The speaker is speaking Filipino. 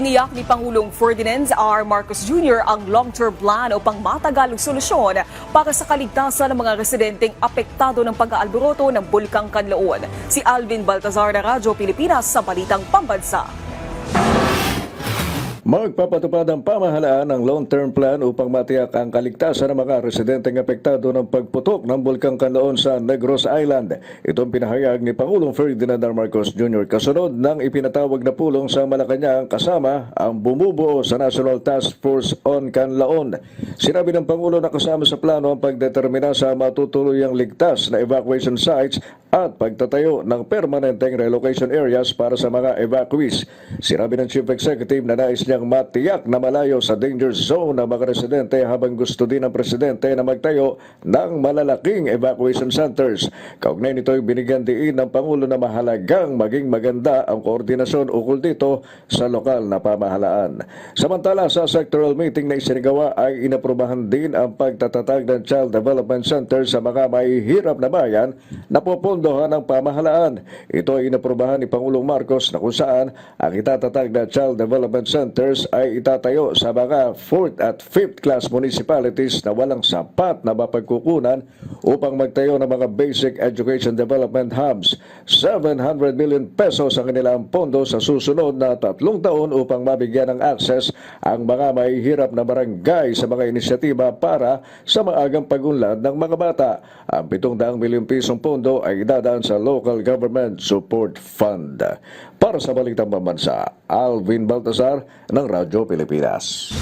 Tiniyak ni Pangulong Ferdinand R. Marcos Jr. ang long-term plan upang matagalog solusyon para sa kaligtasan ng mga residenteng apektado ng pag-aalboroto ng Bulkang Kanlaon. Si Alvin Baltazar ng Radyo Pilipinas sa Balitang Pambansa. Magpapatupad ang pamahalaan ng long-term plan upang matiyak ang kaligtasan ng mga residenteng apektado ng pagputok ng Bulkang Kanlaon sa Negros Island. Itong pinahayag ni Pangulong Ferdinand R. Marcos Jr. kasunod ng ipinatawag na pulong sa Malacanang kasama ang bumubuo sa National Task Force on Kanlaon. Sinabi ng Pangulo na kasama sa plano ang pagdetermina sa matutuluyang ligtas na evacuation sites at pagtatayo ng permanenteng relocation areas para sa mga evacuees. Sinabi ng Chief Executive na nais niyang matiyak na malayo sa danger zone ng mga residente habang gusto din ng Presidente na magtayo ng malalaking evacuation centers. Kaugnay nito ay binigyan diin ng Pangulo na mahalagang maging maganda ang koordinasyon ukol dito sa lokal na pamahalaan. Samantala sa sectoral meeting na isinigawa ay inaprubahan din ang pagtatatag ng Child Development Center sa mga mahihirap na bayan na popondohan ng pamahalaan. Ito ay inaprubahan ni Pangulong Marcos na kung saan ang itatatag na Child Development Centers ay itatayo sa mga 4th at 5th class municipalities na walang sapat na mapagkukunan upang magtayo ng mga basic education development hubs. 700 million pesos ang kanilang pondo sa susunod na 3 taon upang mabigyan ng access ang mga mahihirap na barangay sa mga inisyatiba para sa maagang pagunlad ng mga bata. Ang 700 milyong pisong pondo ay idadaan sa Local Government Support Fund. Para sa Balitang Pambansa, Alvin Baltazar ng Radyo Pilipinas.